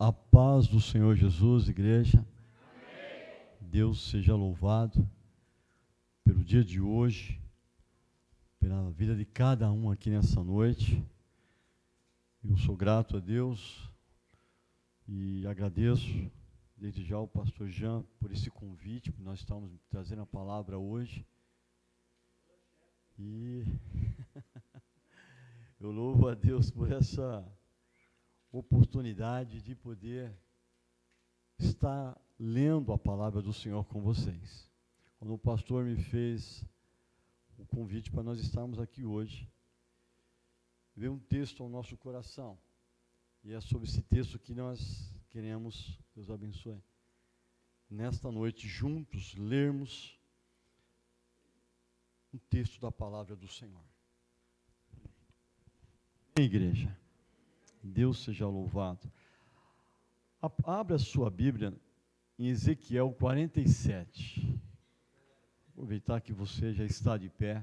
A paz do Senhor Jesus, igreja. Amém. Deus seja louvado pelo dia de hoje, pela vida de cada um aqui nessa noite. Eu sou grato a Deus e agradeço desde já ao pastor Jean por esse convite, porque nós estamos trazendo a palavra hoje. E eu louvo a Deus por essa oportunidade de poder estar lendo a palavra do Senhor com vocês. Quando o pastor me fez o convite para nós estarmos aqui hoje, veio um texto ao nosso coração, e é sobre esse texto que nós queremos, Deus abençoe, nesta noite juntos lermos um texto da palavra do Senhor. Igreja, Deus seja louvado. Abra a sua Bíblia em Ezequiel 47. Aproveitar que você já está de pé.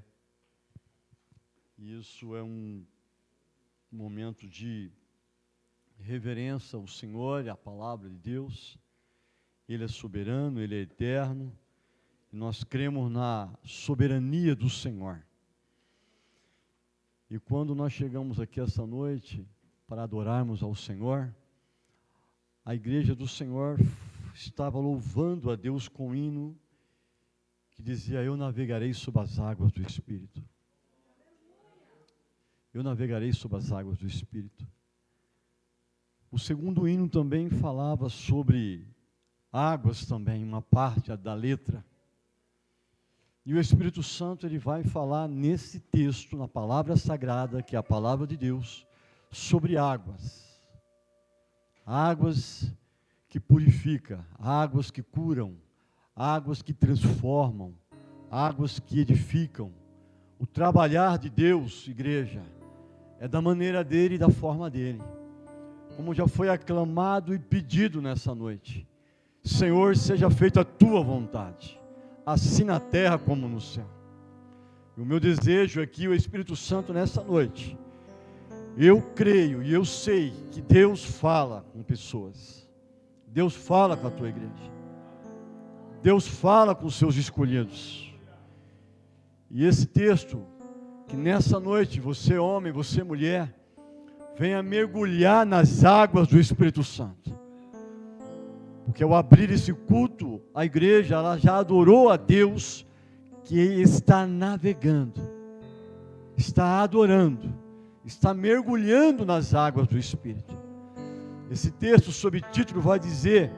Isso é um momento de reverência ao Senhor e à palavra de Deus. Ele é soberano, Ele é eterno. E nós cremos na soberania do Senhor. E quando nós chegamos aqui essa noite para adorarmos ao Senhor, a igreja do Senhor estava louvando a Deus com um hino que dizia: eu navegarei sobre as águas do Espírito. Eu navegarei sobre as águas do Espírito. O segundo hino também falava sobre águas também, uma parte da letra. E o Espírito Santo, ele vai falar nesse texto, na palavra sagrada, que é a palavra de Deus, sobre águas. Águas que purificam, águas que curam, águas que transformam, águas que edificam. O trabalhar de Deus, igreja, é da maneira dele e da forma dele. Como já foi aclamado e pedido nessa noite: Senhor, seja feita a tua vontade, assim na terra como no céu. E o meu desejo é que o Espírito Santo nessa noite, eu creio e eu sei que Deus fala com pessoas. Deus fala com a tua igreja. Deus fala com os seus escolhidos. E esse texto, que nessa noite, você homem, você mulher, venha mergulhar nas águas do Espírito Santo. Porque ao abrir esse culto, a igreja ela já adorou a Deus, que está navegando, está adorando, está mergulhando nas águas do Espírito. Esse texto, sob título, vai dizer: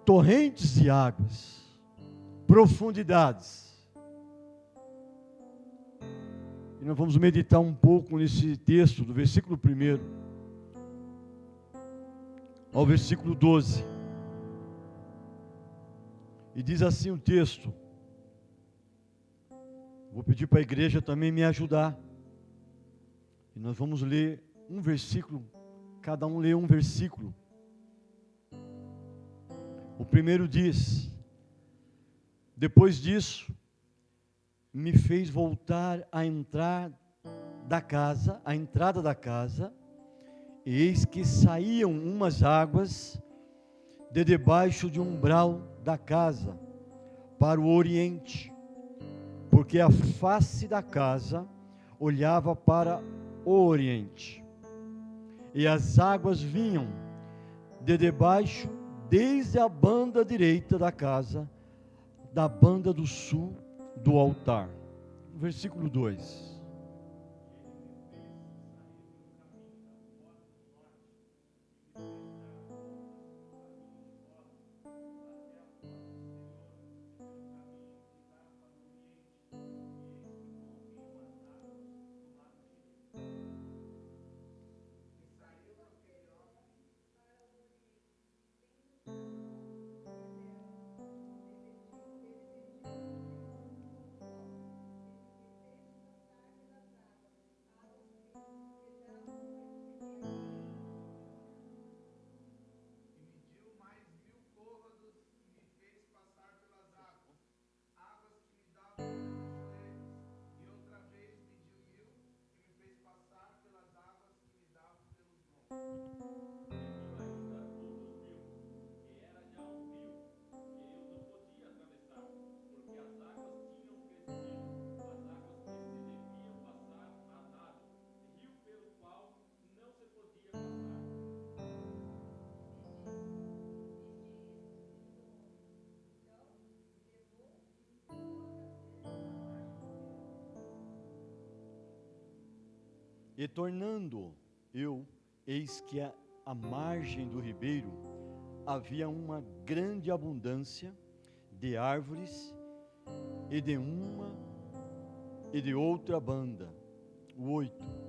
torrentes de águas, profundidades. E nós vamos meditar um pouco nesse texto, do versículo 1 ao versículo 12. E diz assim o texto. Vou pedir para a igreja também me ajudar. E nós vamos ler um versículo, cada um lê um versículo. O primeiro diz: depois disso, me fez voltar a entrada da casa, e eis que saíam umas águas de debaixo de um umbral da casa, para o oriente, porque a face da casa olhava para o oriente. E as águas vinham de debaixo, desde a banda direita da casa, da banda do sul do altar. Versículo 2. E tornando eu, eis que à margem do ribeiro havia uma grande abundância de árvores, e de uma e de outra banda. O 8.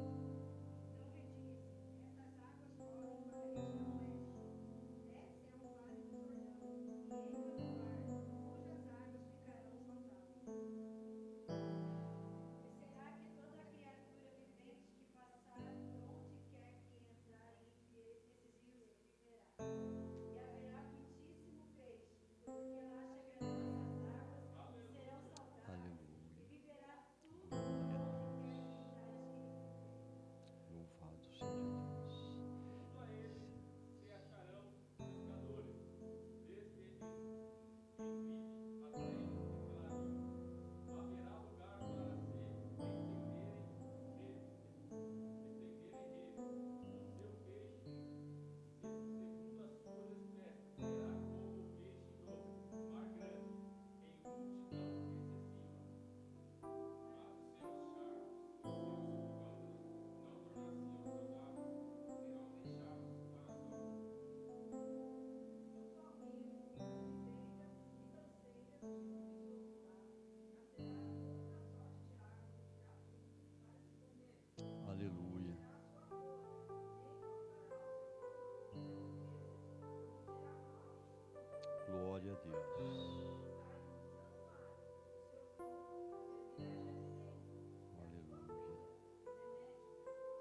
Aleluia. Glória a Deus.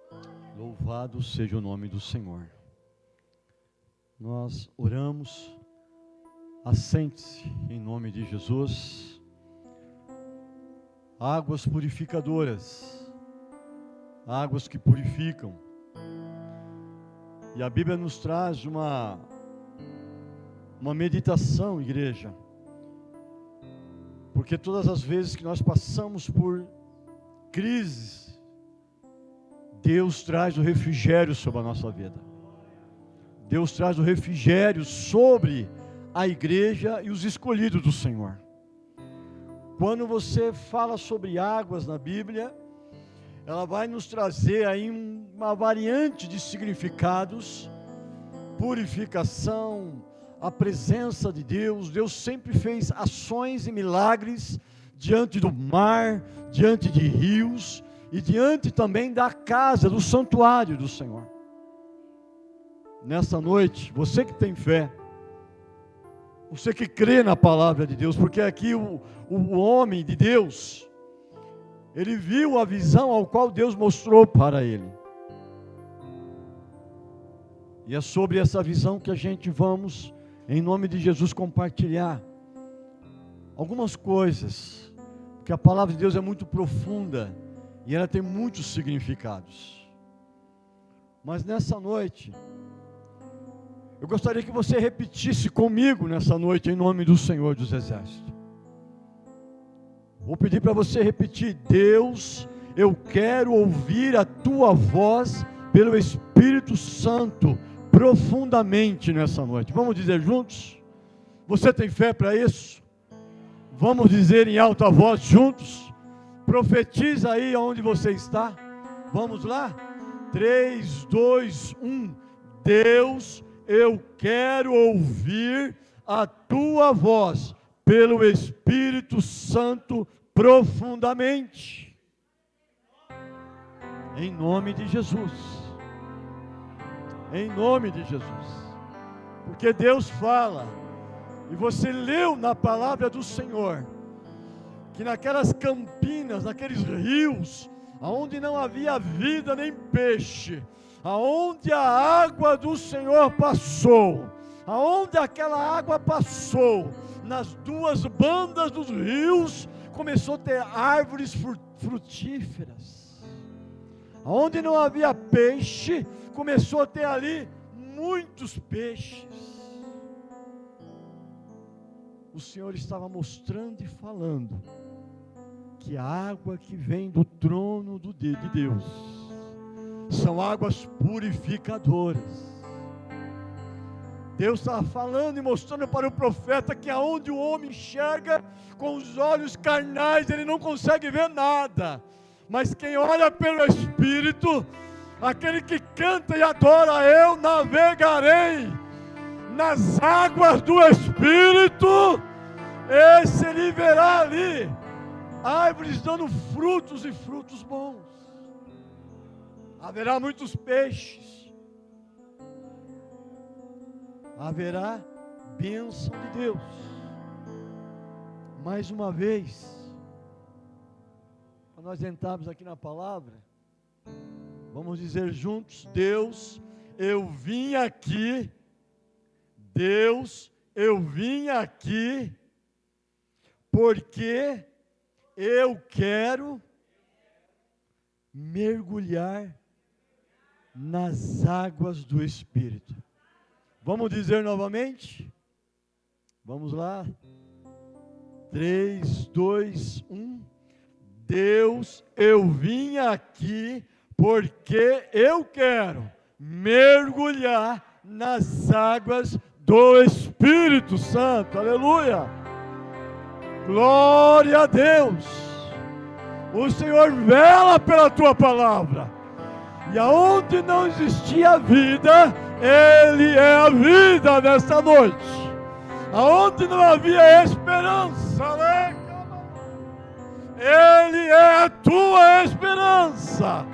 Aleluia. Louvado seja o nome do Senhor. Nós oramos. Assente-se em nome de Jesus. Águas purificadoras, águas que purificam. E a Bíblia nos traz uma meditação, igreja, porque todas as vezes que nós passamos por crises, Deus traz o refrigério sobre a nossa vida. Deus traz o refrigério sobre a igreja e os escolhidos do Senhor. Quando você fala sobre águas na Bíblia, ela vai nos trazer aí uma variante de significados: purificação, a presença de Deus. Deus sempre fez ações e milagres diante do mar, diante de rios e diante também da casa, do santuário do Senhor. Nessa noite, você que tem fé, você que crê na palavra de Deus, porque aqui o homem de Deus, ele viu a visão ao qual Deus mostrou para ele. E é sobre essa visão que a gente vamos, em nome de Jesus, compartilhar algumas coisas, porque a palavra de Deus é muito profunda e ela tem muitos significados. Mas nessa noite, eu gostaria que você repetisse comigo nessa noite, em nome do Senhor dos Exércitos. Vou pedir para você repetir: Deus, eu quero ouvir a tua voz pelo Espírito Santo profundamente nessa noite. Vamos dizer juntos? Você tem fé para isso? Vamos dizer em alta voz juntos? Profetiza aí onde você está. Vamos lá? 3, 2, 1. Deus, eu quero ouvir a tua voz pelo Espírito Santo profundamente. Em nome de Jesus. Em nome de Jesus. Porque Deus fala, e você leu na palavra do Senhor, que naquelas campinas, naqueles rios, aonde não havia vida nem peixe, aonde a água do Senhor passou, aonde aquela água passou, nas duas bandas dos rios, começou a ter árvores frutíferas. Aonde não havia peixe, começou a ter ali muitos peixes. O Senhor estava mostrando e falando que a água que vem do trono de Deus são águas purificadoras. Deus estava falando e mostrando para o profeta que aonde o homem enxerga com os olhos carnais, ele não consegue ver nada, Mas quem ora pelo Espírito, aquele que canta e adora, eu navegarei nas águas do Espírito, esse ele verá ali árvores dando frutos e frutos bons. Haverá muitos peixes, haverá bênção de Deus. Mais uma vez, quando nós entrarmos aqui na palavra, vamos dizer juntos: Deus, eu vim aqui. Deus, eu vim aqui porque eu quero mergulhar nas águas do Espírito. Vamos dizer novamente? Vamos lá. 3, 2, 1. Deus, eu vim aqui porque eu quero mergulhar nas águas do Espírito Santo. Aleluia! Glória a Deus! O Senhor vela pela tua palavra. E aonde não existia vida, Ele é a vida nesta noite. Aonde não havia esperança, Ele é a tua esperança.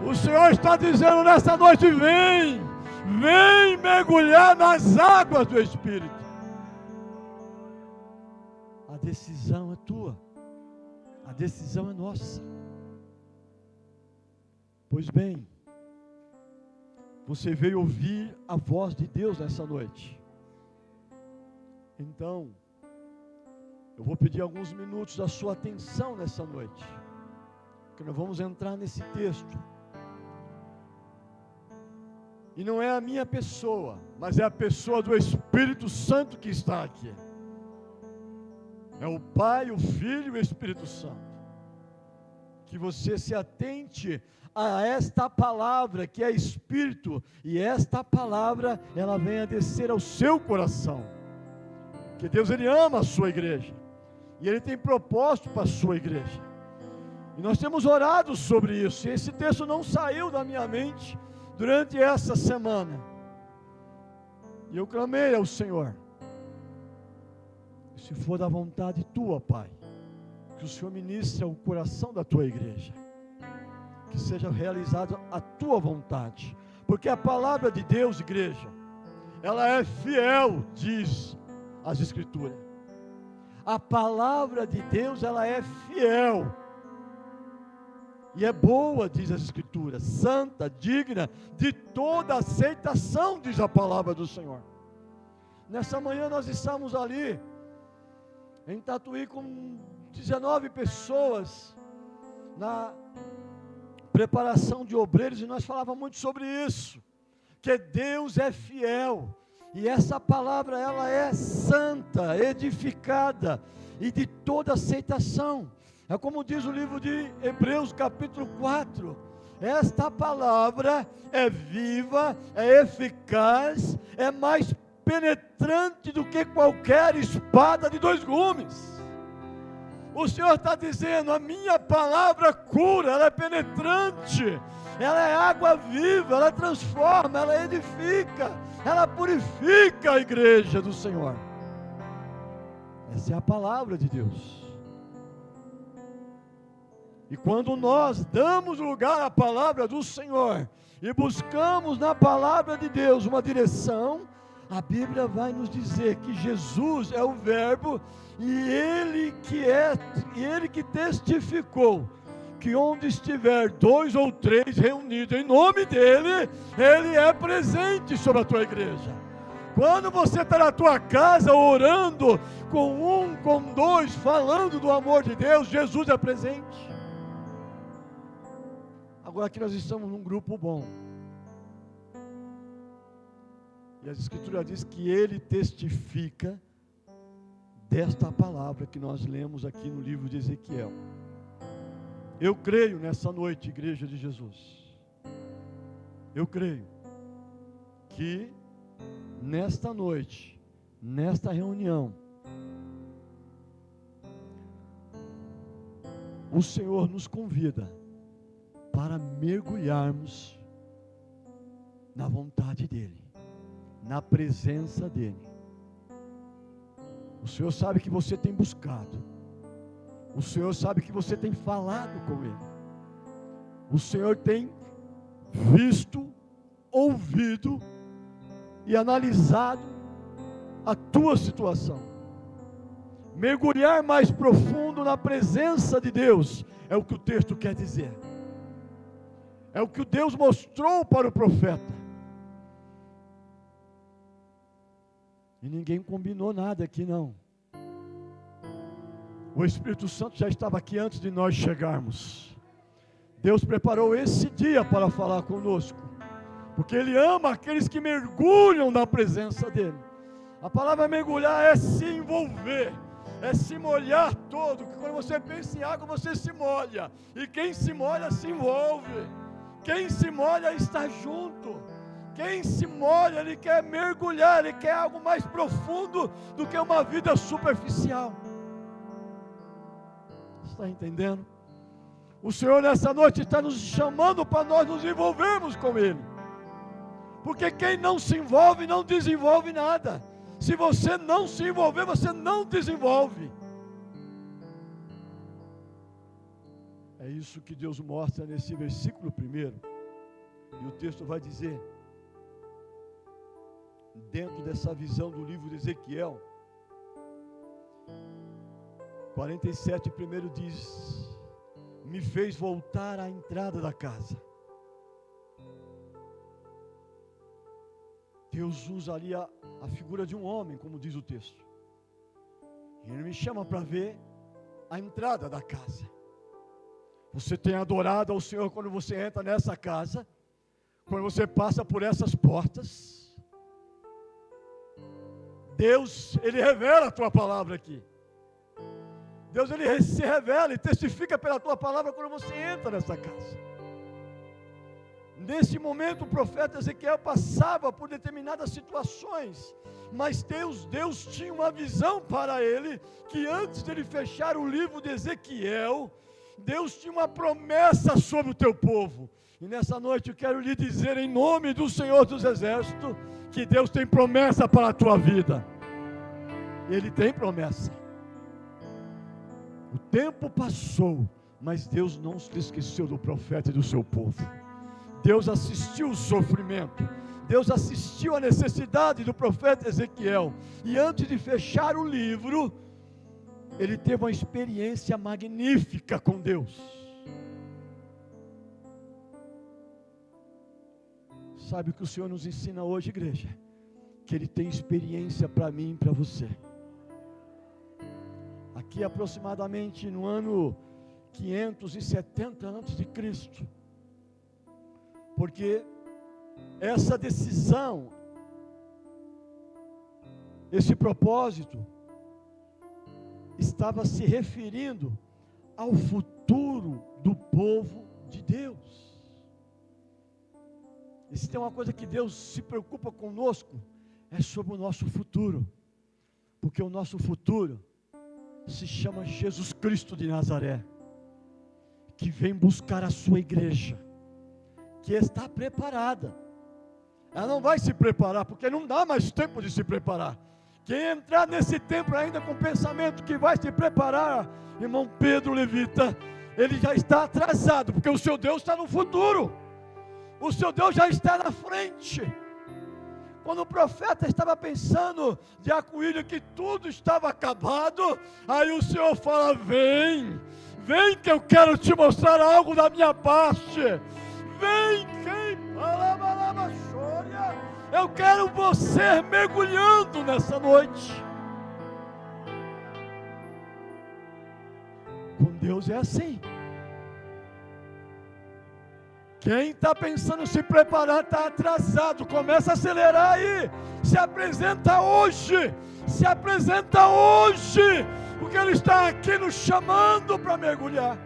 O Senhor está dizendo nesta noite: vem mergulhar nas águas do Espírito. A decisão é tua, a decisão é nossa. Pois bem, você veio ouvir a voz de Deus nessa noite. Então, eu vou pedir alguns minutos da sua atenção nessa noite, porque nós vamos entrar nesse texto. E não é a minha pessoa, mas é a pessoa do Espírito Santo que está aqui. É o Pai, o Filho e o Espírito Santo. Que você se atente a esta palavra que é Espírito, e esta palavra, ela venha descer ao seu coração. Que Deus, Ele ama a sua igreja, e Ele tem propósito para a sua igreja. E nós temos orado sobre isso, e esse texto não saiu da minha mente durante essa semana. E eu clamei ao Senhor: se for da vontade tua, Pai, que o Senhor ministre ao coração da tua igreja, que seja realizada a tua vontade, porque a palavra de Deus, igreja, ela é fiel, diz as Escrituras. A palavra de Deus, ela é fiel e é boa, diz as Escrituras, santa, digna de toda aceitação, diz a palavra do Senhor. Nessa manhã nós estamos ali em Tatuí com 19 pessoas na preparação de obreiros, e nós falávamos muito sobre isso, que Deus é fiel, e essa palavra, ela é santa, edificada e de toda aceitação. É como diz o livro de Hebreus capítulo 4, esta palavra é viva, é eficaz, é mais penetrante do que qualquer espada de 2 gumes. O Senhor está dizendo: a minha palavra cura, ela é penetrante, ela é água viva, ela transforma, ela edifica, ela purifica a igreja do Senhor. Essa é a palavra de Deus. E quando nós damos lugar à palavra do Senhor e buscamos na palavra de Deus uma direção, a Bíblia vai nos dizer que Jesus é o Verbo, e Ele que testificou que onde estiver 2 ou 3 reunidos em nome dEle, Ele é presente sobre a tua igreja. Quando você está na tua casa orando, com 1, com 2, falando do amor de Deus, Jesus é presente. Agora aqui nós estamos num grupo bom, e a Escritura diz que Ele testifica desta palavra que nós lemos aqui no livro de Ezequiel. Eu creio nessa noite, igreja de Jesus, eu creio que nesta noite, nesta reunião, o Senhor nos convida para mergulharmos na vontade dEle, na presença dEle. O Senhor sabe que você tem buscado, o Senhor sabe que você tem falado com Ele, o Senhor tem visto, ouvido e analisado a tua situação. Mergulhar mais profundo na presença de Deus é o que o texto quer dizer. É o que Deus mostrou para o profeta. E ninguém combinou nada aqui não. O Espírito Santo já estava aqui antes de nós chegarmos. Deus preparou esse dia para falar conosco, porque Ele ama aqueles que mergulham na presença dEle. A palavra mergulhar é se envolver, é se molhar todo, que quando você pensa em água, você se molha, e quem se molha se envolve, quem se molha está junto, quem se molha, ele quer mergulhar, ele quer algo mais profundo do que uma vida superficial. Está entendendo? O Senhor nessa noite está nos chamando para nós nos envolvermos com Ele, porque quem não se envolve não desenvolve nada. Se você não se envolver, você não desenvolve. É isso que Deus mostra nesse versículo primeiro. E o texto vai dizer, dentro dessa visão do livro de Ezequiel, 47, primeiro diz: me fez voltar à entrada da casa. Deus usa ali a figura de um homem, como diz o texto. E Ele me chama para ver a entrada da casa. Você tem adorado ao Senhor quando você entra nessa casa, quando você passa por essas portas. Deus, Ele revela a tua palavra aqui. Deus, Ele se revela e testifica pela tua palavra quando você entra nessa casa. Nesse momento o profeta Ezequiel passava por determinadas situações, mas Deus tinha uma visão para ele, que antes de ele fechar o livro de Ezequiel, Deus tinha uma promessa sobre o teu povo. E nessa noite eu quero lhe dizer, em nome do Senhor dos Exércitos, que Deus tem promessa para a tua vida. Ele tem promessa. O tempo passou, mas Deus não se esqueceu do profeta e do seu povo. Deus assistiu o sofrimento, Deus assistiu a necessidade do profeta Ezequiel, e antes de fechar o livro, ele teve uma experiência magnífica com Deus. Sabe o que o Senhor nos ensina hoje, igreja? Que Ele tem experiência para mim e para você. Aqui aproximadamente no ano 570 a.C., porque essa decisão, esse propósito, estava se referindo ao futuro do povo de Deus. E se tem uma coisa que Deus se preocupa conosco, é sobre o nosso futuro, porque o nosso futuro se chama Jesus Cristo de Nazaré, que vem buscar a sua igreja, que está preparada. Ela não vai se preparar, porque não dá mais tempo de se preparar. Quem entrar nesse tempo ainda com o pensamento que vai se preparar, irmão Pedro Levita, ele já está atrasado, porque o seu Deus está no futuro, o seu Deus já está na frente. Quando o profeta estava pensando de acuílio que tudo estava acabado, aí o Senhor fala: vem que eu quero te mostrar algo da minha parte. Vem, eu quero você mergulhando nessa noite. Com Deus é assim. Quem está pensando em se preparar está atrasado. Começa a acelerar aí. Se apresenta hoje. Se apresenta hoje. Porque Ele está aqui nos chamando para mergulhar.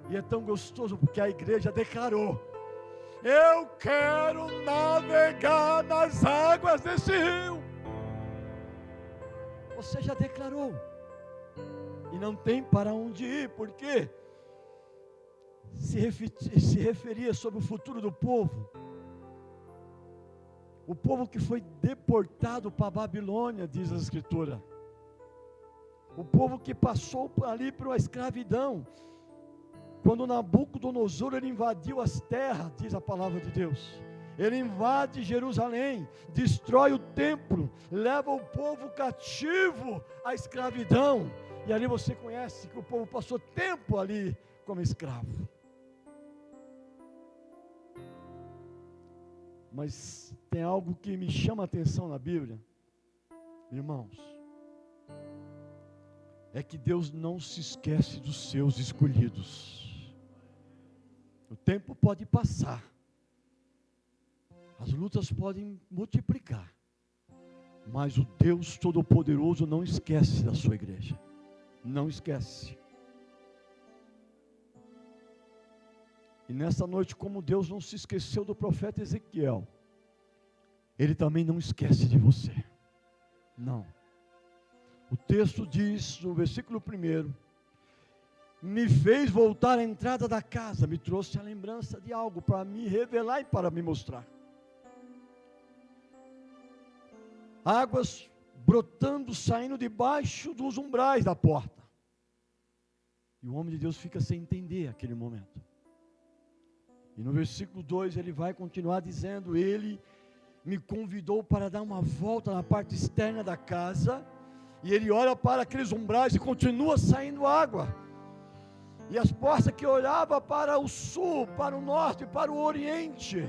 E é tão gostoso porque a igreja declarou: eu quero navegar nas águas desse rio. Você já declarou. e não tem para onde ir, porque se referia sobre o futuro do povo. O povo que foi deportado para a Babilônia, diz a Escritura. O povo que passou ali por uma escravidão. Quando Nabucodonosor ele invadiu as terras, diz a palavra de Deus. Ele invade Jerusalém, destrói o templo, leva o povo cativo à escravidão. E ali você conhece que o povo passou tempo ali como escravo. Mas tem algo que me chama a atenção na Bíblia, irmãos, é que Deus não se esquece dos seus escolhidos. O tempo pode passar, as lutas podem multiplicar, mas o Deus Todo-Poderoso não esquece da sua igreja, não esquece. E nessa noite, como Deus não se esqueceu do profeta Ezequiel, Ele também não esquece de você. Não. O texto diz, no versículo 1, me fez voltar à entrada da casa, me trouxe a lembrança de algo para me revelar e para me mostrar. Águas brotando, saindo debaixo dos umbrais da porta. E o homem de Deus fica sem entender aquele momento. E no versículo 2 ele vai continuar dizendo, ele me convidou para dar uma volta na parte externa da casa, e ele olha para aqueles umbrais e continua saindo água, e as portas que olhavam para o sul, para o norte, para o oriente,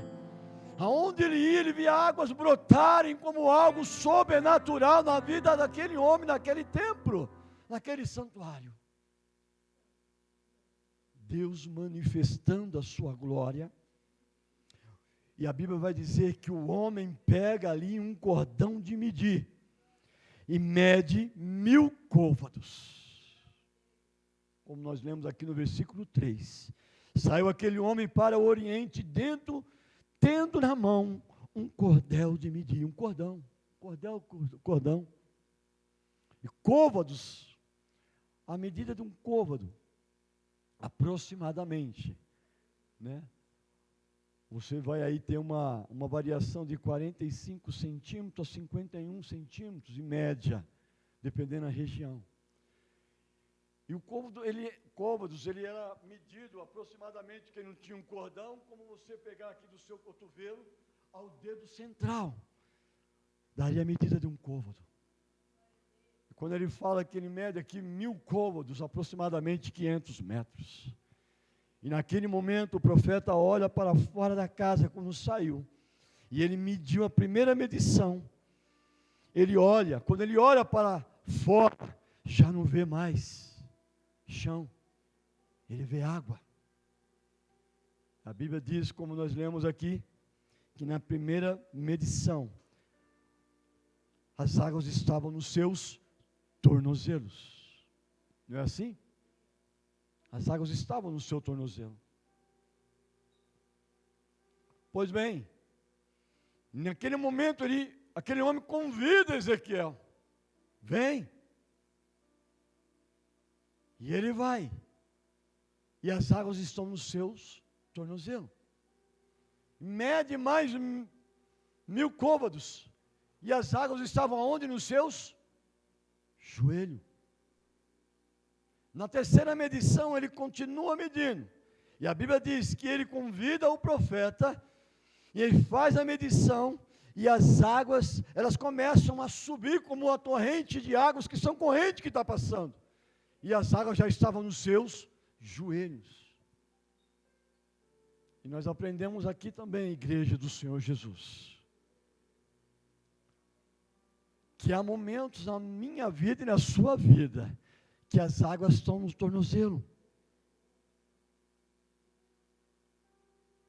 aonde ele ia, ele via águas brotarem como algo sobrenatural na vida daquele homem, naquele templo, naquele santuário. Deus manifestando a sua glória, e a Bíblia vai dizer que o homem pega ali um cordão de medir, e mede 1000 côvados, como nós lemos aqui no versículo 3, saiu aquele homem para o oriente, tendo na mão um cordel de medir, um cordão, e côvados, a medida de um côvado, aproximadamente, né? Você vai aí ter uma variação de 45 centímetros a 51 centímetros, em média, dependendo da região. E o côvados, ele era medido aproximadamente, que não tinha um cordão, como você pegar aqui do seu cotovelo ao dedo central, daria a medida de um côvado. Quando ele fala que ele mede aqui 1000 côvados, aproximadamente 500 metros. E naquele momento o profeta olha para fora da casa quando saiu. E ele mediu a primeira medição. Quando ele olha para fora, já não vê mais chão. Ele vê água. A Bíblia diz, como nós lemos aqui, que na primeira medição, as águas estavam nos seus tornozelos. Não é assim? As águas estavam no seu tornozelo. Pois bem, naquele momento aquele homem convida Ezequiel, vem. E ele vai. E as águas estão nos seus tornozelos. Mede mais 1000 côvados. E as águas estavam aonde? Nos seus joelho. Na terceira medição ele continua medindo, e a Bíblia diz que ele convida o profeta, e ele faz a medição, e as águas, elas começam a subir como uma torrente de águas, que são correntes que está passando, e as águas já estavam nos seus joelhos. E nós aprendemos aqui também, igreja do Senhor Jesus, que há momentos na minha vida e na sua vida, que as águas estão no tornozelo.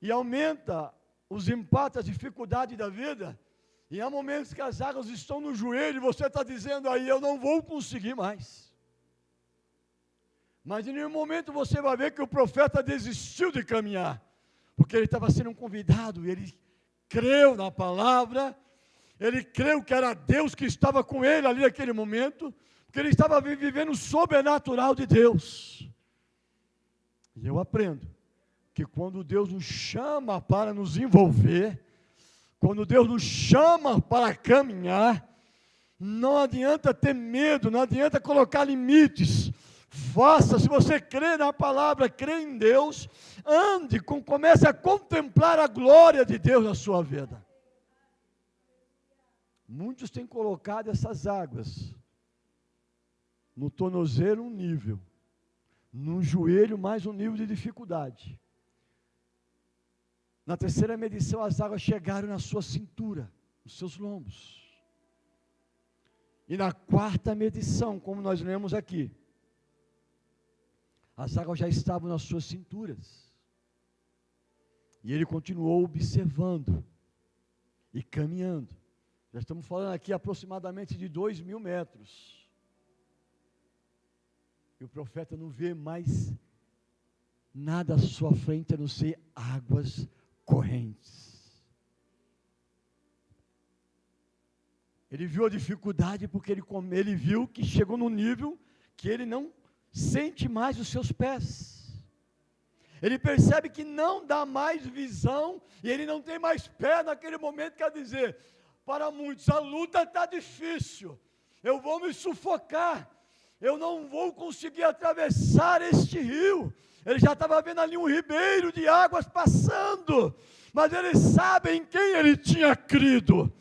E aumenta os empates, a dificuldade da vida. E há momentos que as águas estão no joelho e você está dizendo aí, eu não vou conseguir mais. Mas em nenhum momento você vai ver que o profeta desistiu de caminhar, porque ele estava sendo convidado, e ele creu na palavra, ele creu que era Deus que estava com ele ali naquele momento, porque ele estava vivendo o sobrenatural de Deus. E eu aprendo que quando Deus nos chama para nos envolver, quando Deus nos chama para caminhar, não adianta ter medo, não adianta colocar limites. Faça, se você crê na palavra, crê em Deus, comece a contemplar a glória de Deus na sua vida. Muitos têm colocado essas águas no tornozelo um nível, no joelho mais um nível de dificuldade. Na terceira medição, as águas chegaram na sua cintura, nos seus lombos. E na quarta medição, como nós lemos aqui, as águas já estavam nas suas cinturas. E ele continuou observando e caminhando. Já estamos falando aqui aproximadamente de 2.000 metros. E o profeta não vê mais nada à sua frente, a não ser águas correntes. Ele viu a dificuldade porque ele viu que chegou num nível que ele não sente mais os seus pés. Ele percebe que não dá mais visão e ele não tem mais pé naquele momento. Quer dizer, para muitos a luta está difícil, eu vou me sufocar, eu não vou conseguir atravessar este rio. Ele já estava vendo ali um ribeiro de águas passando, mas ele sabe em quem ele tinha crido.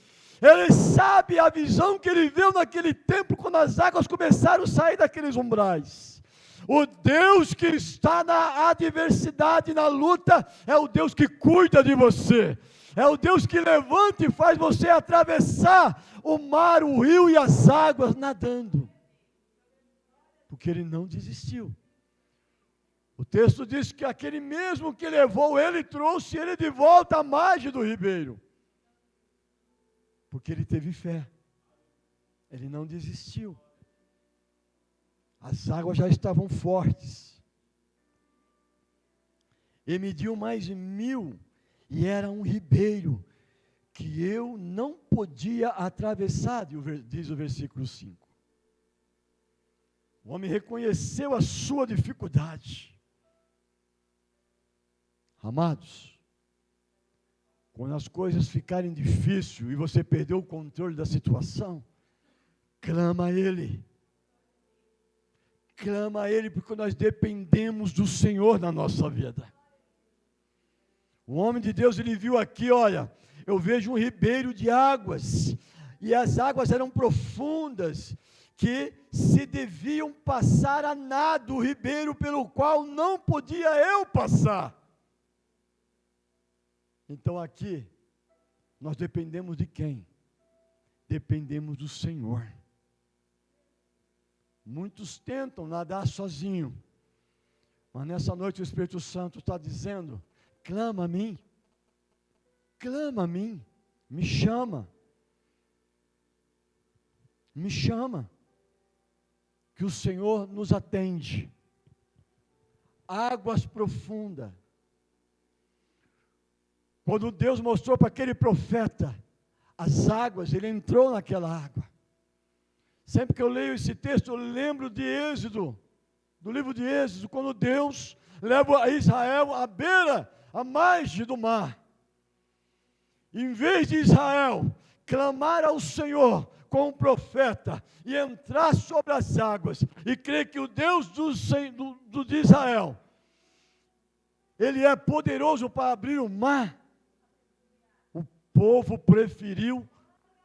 Ele sabe a visão que ele viu naquele tempo, quando as águas começaram a sair daqueles umbrais. O Deus que está na adversidade, na luta, é o Deus que cuida de você. É o Deus que levanta e faz você atravessar o mar, o rio e as águas nadando. Porque ele não desistiu. O texto diz que aquele mesmo que levou ele, trouxe ele de volta à margem do ribeiro. Porque ele teve fé, ele não desistiu. As águas já estavam fortes. E mediu mais de 1.000, e era um ribeiro que eu não podia atravessar, diz o versículo 5. O homem reconheceu a sua dificuldade. Amados, quando as coisas ficarem difíceis e você perder o controle da situação, clama a Ele. Clama a Ele, porque nós dependemos do Senhor na nossa vida. O homem de Deus, ele viu aqui, olha, eu vejo um ribeiro de águas, e as águas eram profundas, que se deviam passar a nado, o ribeiro pelo qual não podia eu passar. Então aqui, nós dependemos de quem? Dependemos do Senhor. Muitos tentam nadar sozinho, mas nessa noite o Espírito Santo está dizendo, clama a mim, me chama, que o Senhor nos atende. Águas profundas. Quando Deus mostrou para aquele profeta as águas, ele entrou naquela água. Sempre que eu leio esse texto, eu lembro de Êxodo, do livro de Êxodo, quando Deus leva a Israel à beira, à margem do mar. Em vez de Israel clamar ao Senhor com o profeta e entrar sobre as águas e crer que o Deus de Israel, Ele é poderoso para abrir o mar, o povo preferiu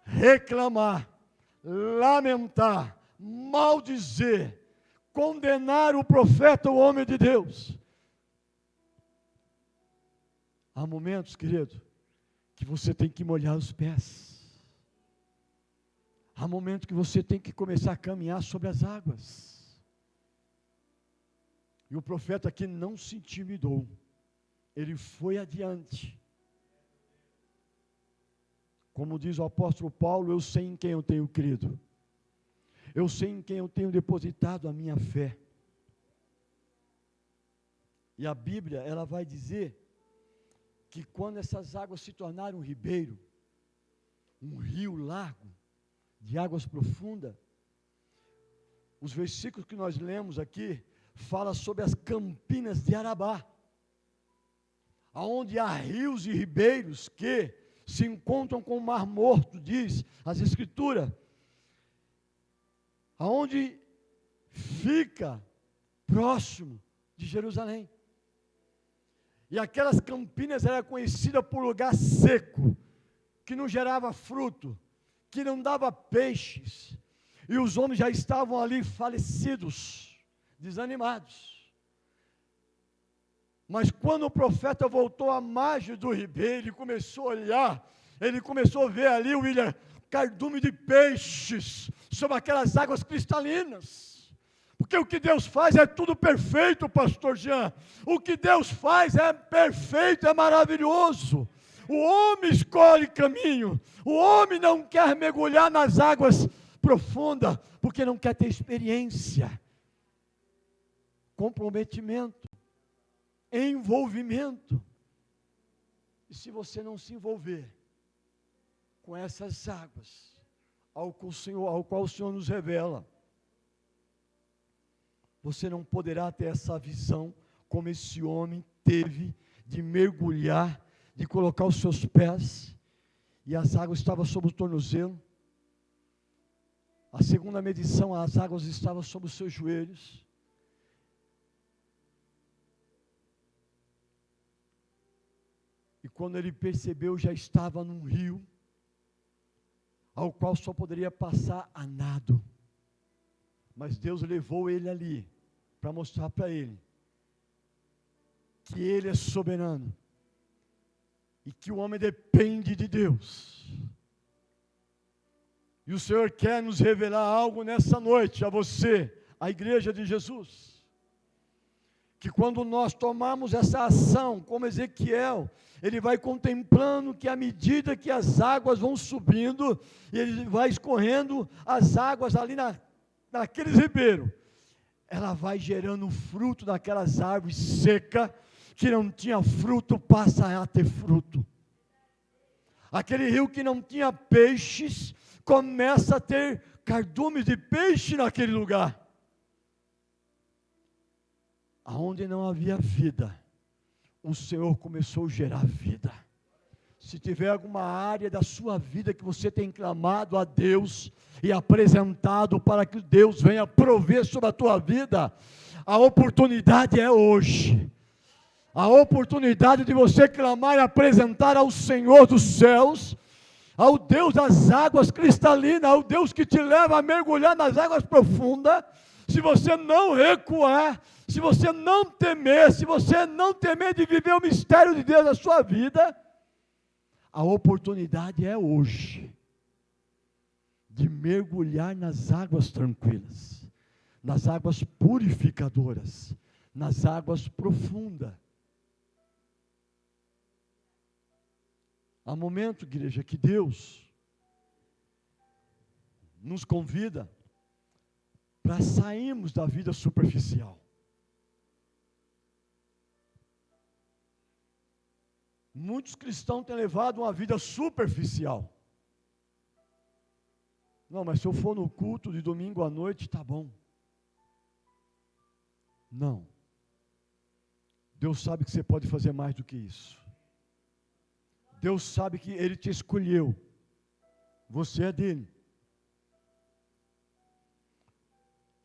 reclamar, lamentar, maldizer, condenar o profeta, o homem de Deus. Há momentos, querido, que você tem que molhar os pés. Há momentos que você tem que começar a caminhar sobre as águas. E o profeta aqui não se intimidou. Ele foi adiante. Como diz o apóstolo Paulo, eu sei em quem eu tenho crido. Eu sei em quem eu tenho depositado a minha fé. E a Bíblia, ela vai dizer que quando essas águas se tornaram um ribeiro, um rio largo, de águas profundas, os versículos que nós lemos aqui, fala sobre as campinas de Arabá, aonde há rios e ribeiros que se encontram com o Mar Morto, diz as Escrituras, aonde fica próximo de Jerusalém. E aquelas campinas eram conhecidas por lugar seco, que não gerava fruto, que não dava peixes, e os homens já estavam ali falecidos, desanimados. Mas quando o profeta voltou à margem do ribeiro, ele começou a olhar, ele começou a ver ali, William, cardume de peixes sobre aquelas águas cristalinas. Porque o que Deus faz é tudo perfeito, pastor Jean. O que Deus faz é perfeito, é maravilhoso. O homem escolhe caminho. O homem não quer mergulhar nas águas profundas, porque não quer ter experiência, comprometimento, envolvimento. E se você não se envolver com essas águas, ao qual o Senhor nos revela, você não poderá ter essa visão, como esse homem teve, de mergulhar, de colocar os seus pés, e as águas estavam sobre o tornozelo. A segunda medição, as águas estavam sobre os seus joelhos. E quando ele percebeu, já estava num rio, ao qual só poderia passar a nado. Mas Deus levou ele ali, para mostrar para ele, que ele é soberano, e que o homem depende de Deus. E o Senhor quer nos revelar algo nessa noite, a você, a igreja de Jesus, que quando nós tomamos essa ação, como Ezequiel, ele vai contemplando que à medida que as águas vão subindo, e ele vai escorrendo as águas ali naqueles ribeiros, ela vai gerando fruto daquelas árvores secas, que não tinha fruto, passa a ter fruto. Aquele rio que não tinha peixes, começa a ter cardumes de peixe naquele lugar. Aonde não havia vida, o Senhor começou a gerar vida. Se tiver alguma área da sua vida que você tem clamado a Deus e apresentado para que Deus venha prover sobre a tua vida, a oportunidade é hoje. A oportunidade de você clamar e apresentar ao Senhor dos céus, ao Deus das águas cristalinas, ao Deus que te leva a mergulhar nas águas profundas. Se você não recuar, se você não temer de viver o mistério de Deus na sua vida, a oportunidade é hoje, de mergulhar nas águas tranquilas, nas águas purificadoras, nas águas profundas. Há momento, igreja, que Deus nos convida para sairmos da vida superficial. Muitos cristãos têm levado uma vida superficial. Não, mas se eu for no culto de domingo à noite, está bom. Não. Deus sabe que você pode fazer mais do que isso. Deus sabe que Ele te escolheu. Você é dele.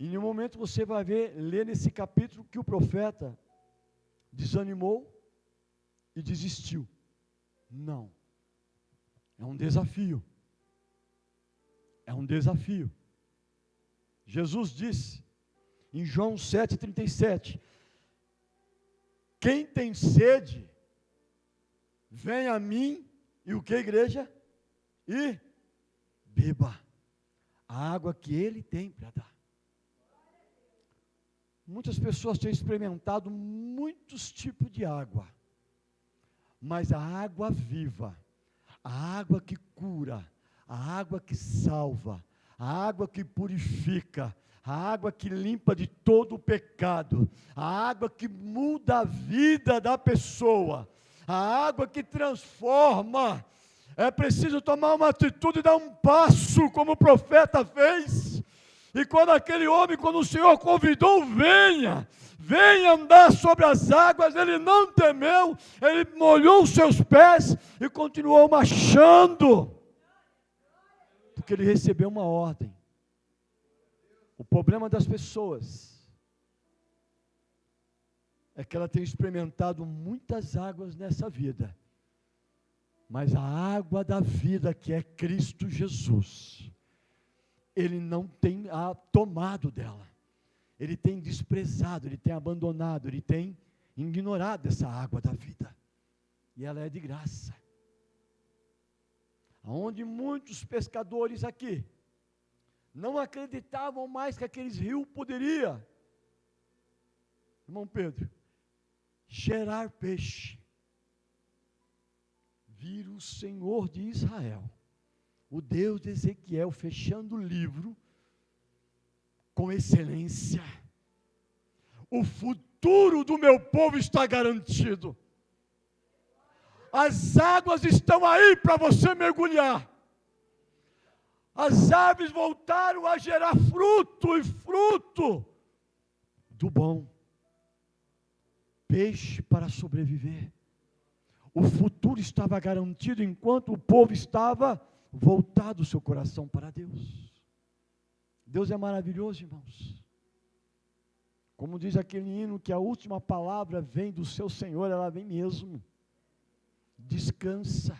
E em um momento você vai ler nesse capítulo que o profeta desanimou e desistiu. Não. É um desafio. É um desafio. Jesus disse em João 7,37: quem tem sede, vem a mim, e o que, igreja? E beba a água que Ele tem para dar. Muitas pessoas têm experimentado muitos tipos de água, mas a água viva, a água que cura, a água que salva, a água que purifica, a água que limpa de todo o pecado, a água que muda a vida da pessoa, a água que transforma. É preciso tomar uma atitude e dar um passo, como o profeta fez, E quando aquele homem, quando o Senhor convidou, venha andar sobre as águas, ele não temeu, ele molhou os seus pés e continuou marchando, porque ele recebeu uma ordem. O problema das pessoas é que ela tem experimentado muitas águas nessa vida, mas a água da vida, que é Cristo Jesus, ele não tem tomado dela, ele tem desprezado, ele tem abandonado, ele tem ignorado essa água da vida, e ela é de graça. Onde muitos pescadores aqui não acreditavam mais que aqueles rios poderiam, irmão Pedro, gerar peixe, vir o Senhor de Israel, o Deus de Ezequiel, fechando o livro com excelência. O futuro do meu povo está garantido. As águas estão aí para você mergulhar. As árvores voltaram a gerar fruto, e fruto do bom. Peixe para sobreviver. O futuro estava garantido enquanto o povo estava voltado o seu coração para Deus. Deus é maravilhoso, irmãos. Como diz aquele hino, que a última palavra vem do seu Senhor, ela vem mesmo. Descansa.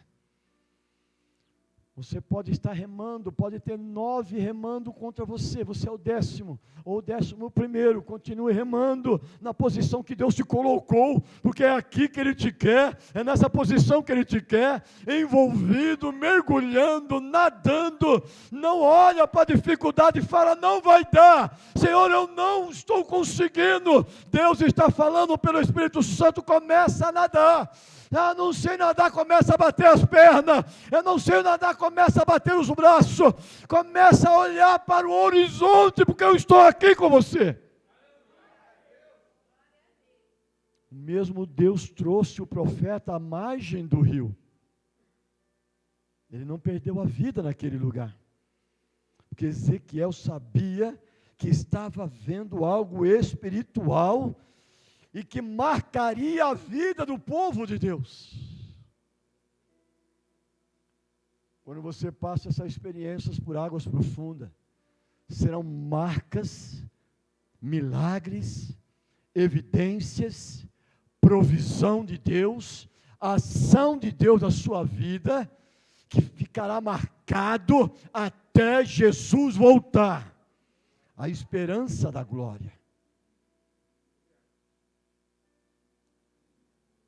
Você pode estar remando, pode ter 9 remando contra você, você é o 10º, ou o 11º, continue remando, na posição que Deus te colocou, porque é aqui que Ele te quer, é nessa posição que Ele te quer, envolvido, mergulhando, nadando, não olha para a dificuldade e fala, não vai dar, Senhor, eu não estou conseguindo, Deus está falando pelo Espírito Santo, começa a nadar. Eu não sei nadar, começa a bater as pernas. Eu não sei nadar, começa a bater os braços. Começa a olhar para o horizonte, porque eu estou aqui com você. O mesmo Deus trouxe o profeta à margem do rio. Ele não perdeu a vida naquele lugar. Porque Ezequiel sabia que estava vendo algo espiritual e que marcaria a vida do povo de Deus. Quando você passa essas experiências por águas profundas, serão marcas, milagres, evidências, provisão de Deus, ação de Deus na sua vida, que ficará marcado até Jesus voltar. A esperança da glória.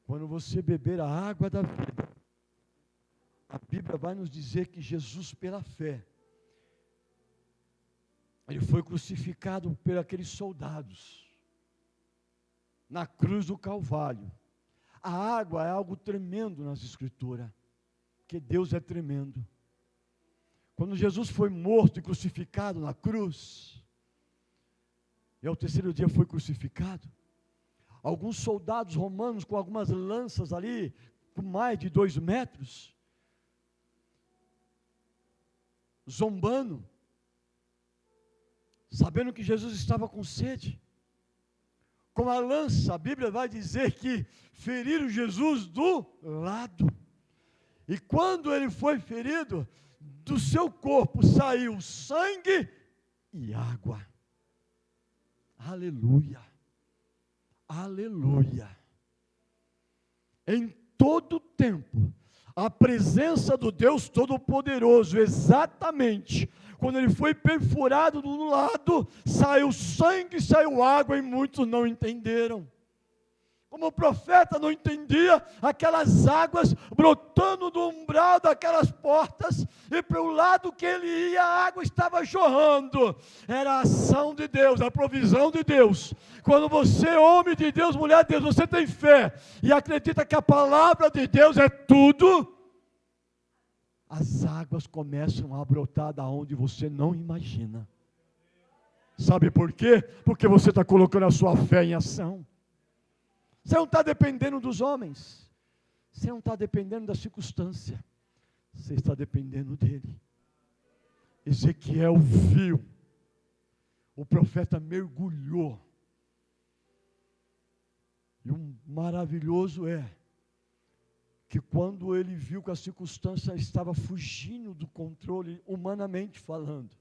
Quando você beber a água da vida, a Bíblia vai nos dizer que Jesus, pela fé, Ele foi crucificado por aqueles soldados, na cruz do Calvário. A água é algo tremendo nas Escrituras, porque Deus é tremendo. Quando Jesus foi morto e crucificado na cruz, e ao 3º dia foi crucificado, alguns soldados romanos com algumas lanças ali, com mais de 2 metros, zombando, sabendo que Jesus estava com sede, com a lança, a Bíblia vai dizer que feriram Jesus do lado, e quando ele foi ferido, do seu corpo saiu sangue e água. Aleluia. Aleluia. Em todo tempo, a presença do Deus Todo-Poderoso, exatamente, quando ele foi perfurado do lado, saiu sangue, saiu água, e muitos não entenderam. Como o profeta não entendia aquelas águas brotando do umbral daquelas portas, e para o lado que ele ia, a água estava jorrando. Era a ação de Deus, a provisão de Deus. Quando você, homem de Deus, mulher de Deus, você tem fé e acredita que a palavra de Deus é tudo, as águas começam a brotar da onde você não imagina. Sabe por quê? Porque você está colocando a sua fé em ação. Você não está dependendo dos homens, você não está dependendo da circunstância, você está dependendo dele. Ezequiel viu o profeta mergulhou. E o maravilhoso é que quando ele viu que a circunstância estava fugindo do controle, humanamente falando,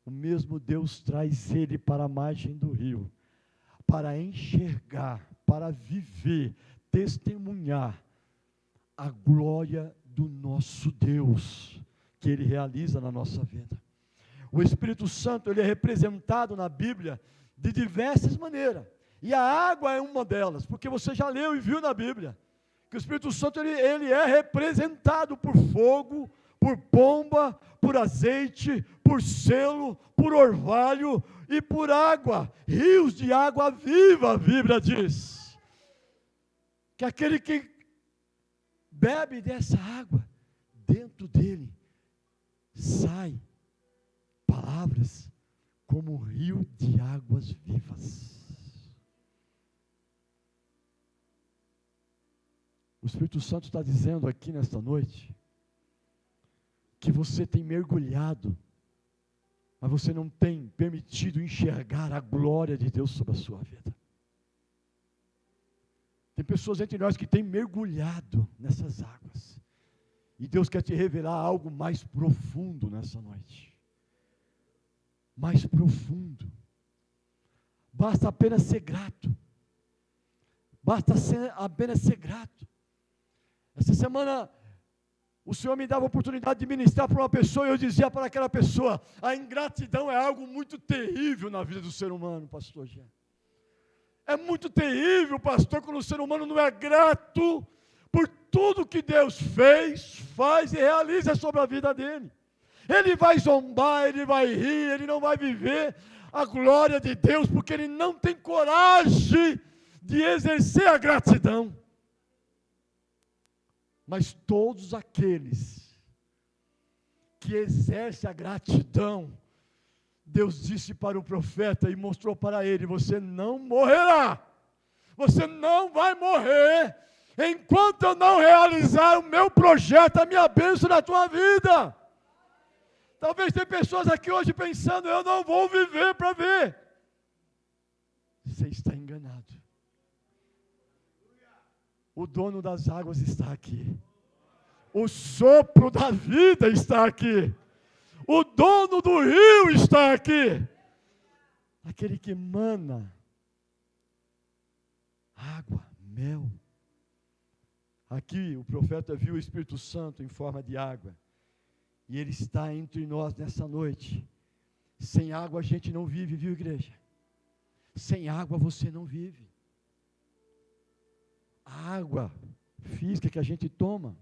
o mesmo Deus traz ele para a margem do rio, para enxergar, para viver, testemunhar a glória do nosso Deus, que Ele realiza na nossa vida. O Espírito Santo, ele é representado na Bíblia de diversas maneiras, e a água é uma delas, porque você já leu e viu na Bíblia, que o Espírito Santo, ele é representado por fogo, por pomba, por azeite, por selo, por orvalho e por água, rios de água viva, a Bíblia diz, que aquele que bebe dessa água, dentro dele sai palavras como um rio de águas vivas. O Espírito Santo está dizendo aqui nesta noite, que você tem mergulhado, mas você não tem permitido enxergar a glória de Deus sobre a sua vida. Tem pessoas entre nós que têm mergulhado nessas águas, e Deus quer te revelar algo mais profundo nessa noite. Mais profundo. Basta apenas ser grato. Basta apenas ser grato. Essa semana, o Senhor me dava a oportunidade de ministrar para uma pessoa, e eu dizia para aquela pessoa, a ingratidão é algo muito terrível na vida do ser humano, pastor Jean. É muito terrível, pastor, quando o ser humano não é grato por tudo que Deus fez, faz e realiza sobre a vida dele. Ele vai zombar, ele vai rir, ele não vai viver a glória de Deus, porque ele não tem coragem de exercer a gratidão. Mas todos aqueles que exercem a gratidão, Deus disse para o profeta e mostrou para ele, você não morrerá, você não vai morrer, enquanto eu não realizar o meu projeto, a minha bênção na tua vida. Talvez tem pessoas aqui hoje pensando, eu não vou viver para ver. Você está enganado. O dono das águas está aqui. O sopro da vida está aqui. O dono do rio está aqui. Aquele que emana água, mel. Aqui o profeta viu o Espírito Santo em forma de água. E ele está entre nós nessa noite. Sem água a gente não vive, viu, igreja? Sem água você não vive. A água física que a gente toma,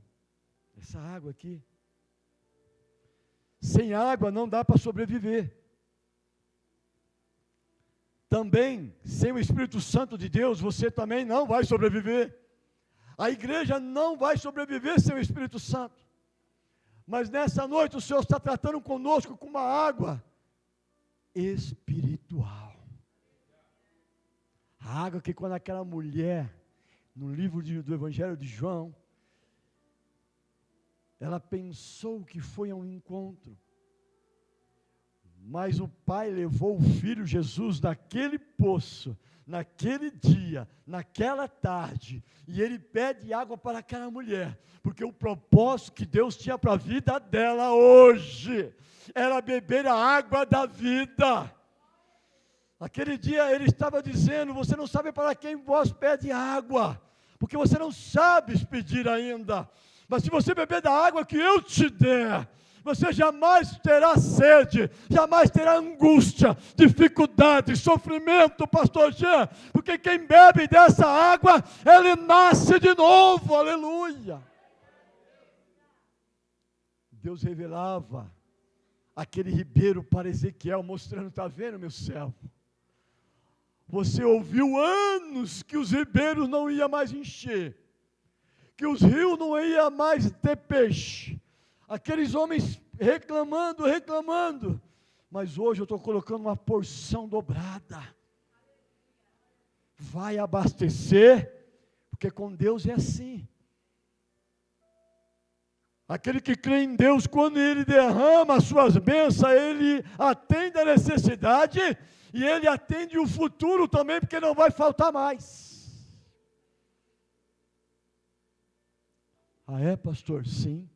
essa água aqui, sem água não dá para sobreviver. Também, sem o Espírito Santo de Deus, você também não vai sobreviver. A igreja não vai sobreviver sem o Espírito Santo. Mas nessa noite o Senhor está tratando conosco com uma água espiritual. A água que quando aquela mulher, no livro do Evangelho de João, ela pensou que foi a um encontro, mas o pai levou o filho Jesus naquele poço, naquele dia, naquela tarde, e ele pede água para aquela mulher, porque o propósito que Deus tinha para a vida dela hoje, era beber a água da vida. Aquele dia ele estava dizendo, você não sabe para quem vós pede água, porque você não sabes pedir ainda, mas se você beber da água que eu te der, você jamais terá sede, jamais terá angústia, dificuldade, sofrimento, pastor Jean, porque quem bebe dessa água, ele nasce de novo, aleluia. Deus revelava aquele ribeiro para Ezequiel, mostrando, está vendo, meu servo? Você ouviu anos que os ribeiros não iam mais encher, que os rios não iam mais ter peixe, aqueles homens reclamando, mas hoje eu estou colocando uma porção dobrada, vai abastecer, porque com Deus é assim, Aquele que crê em Deus, quando Ele derrama as suas bênçãos, Ele atende a necessidade e Ele atende o futuro também, porque não vai faltar mais. Ah, é, pastor? Sim.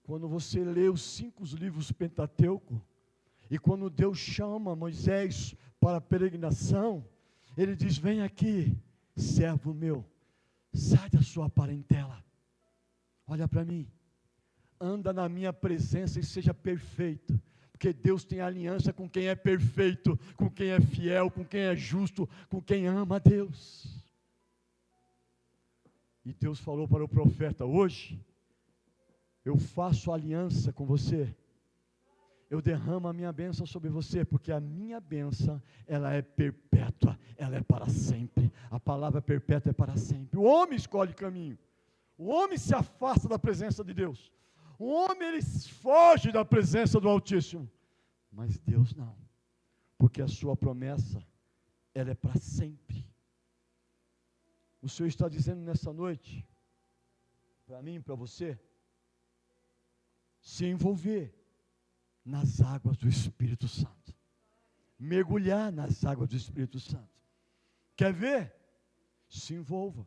Quando você lê os 5 livros Pentateuco, e quando Deus chama Moisés para a peregrinação, Ele diz: vem aqui, servo meu, sai da sua parentela, olha para mim, anda na minha presença e seja perfeito, porque Deus tem aliança com quem é perfeito, com quem é fiel, com quem é justo, com quem ama a Deus. E Deus falou para o profeta: hoje, eu faço aliança com você, eu derramo a minha bênção sobre você, porque a minha bênção, ela é perpétua, ela é para sempre. A palavra perpétua é para sempre. O homem escolhe caminho, o homem se afasta da presença de Deus, o homem ele foge da presença do Altíssimo, mas Deus não, porque a sua promessa, ela é para sempre. O Senhor está dizendo nessa noite, para mim e para você, se envolver nas águas do Espírito Santo, mergulhar nas águas do Espírito Santo. Quer ver? Se envolva.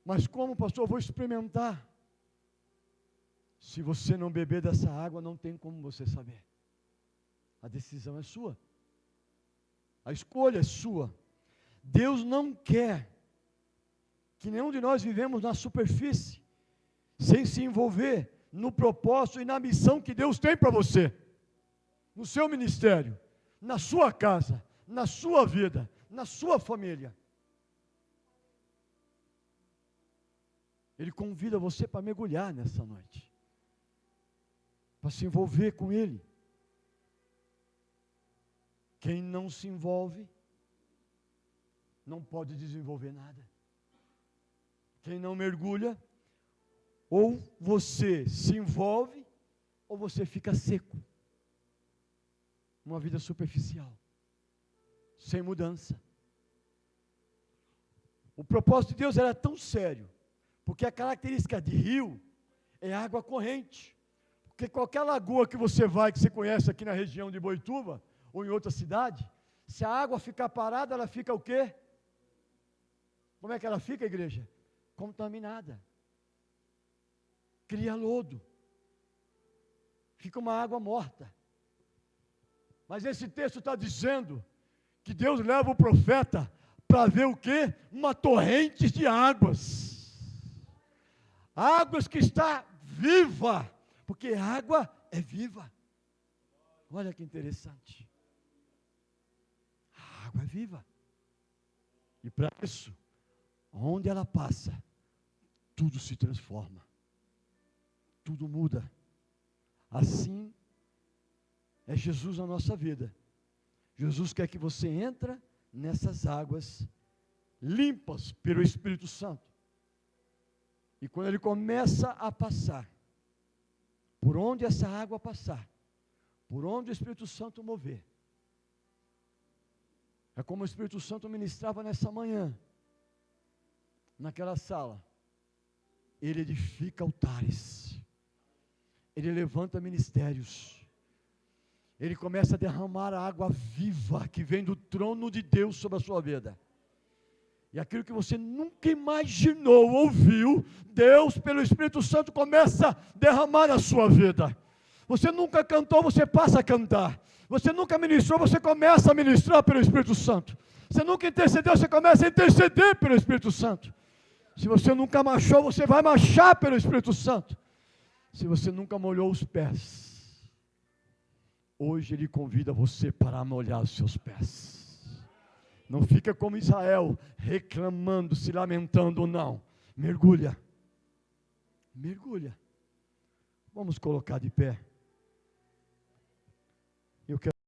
Mas como, pastor, eu vou experimentar? Se você não beber dessa água, não tem como você saber. A decisão é sua, a escolha é sua. Deus não quer que nenhum de nós vivemos na superfície, sem se envolver no propósito e na missão que Deus tem para você, no seu ministério, na sua casa, na sua vida, na sua família. Ele convida você para mergulhar nessa noite, para se envolver com Ele. Quem não se envolve, não pode desenvolver nada. Quem não mergulha, ou você se envolve, ou você fica seco. Uma vida superficial, sem mudança. O propósito de Deus era tão sério, porque a característica de rio é água corrente. Porque qualquer lagoa que você vai, que você conhece aqui na região de Boituva, ou em outra cidade, se a água ficar parada, ela fica o quê? Como é que ela fica, igreja? Contaminada. Cria lodo, fica uma água morta. Mas esse texto está dizendo que Deus leva o profeta para ver o quê? Uma torrente de águas, águas que está viva, porque água é viva. Olha que interessante, a água é viva, e para isso, onde ela passa, tudo se transforma, tudo muda. Assim é Jesus na nossa vida. Jesus quer que você entre nessas águas limpas pelo Espírito Santo. E quando Ele começa a passar, por onde essa água passar, por onde o Espírito Santo mover, é como o Espírito Santo ministrava nessa manhã, naquela sala. Ele edifica altares, Ele levanta ministérios, Ele começa a derramar a água viva que vem do trono de Deus sobre a sua vida. E aquilo que você nunca imaginou, ouviu, Deus pelo Espírito Santo começa a derramar na sua vida. Você nunca cantou, você passa a cantar. Você nunca ministrou, você começa a ministrar pelo Espírito Santo. Você nunca intercedeu, você começa a interceder pelo Espírito Santo. Se você nunca marchou, você vai marchar pelo Espírito Santo. Se você nunca molhou os pés, hoje Ele convida você para molhar os seus pés. Não fica como Israel, reclamando, se lamentando, não. Mergulha. Mergulha. Vamos colocar de pé.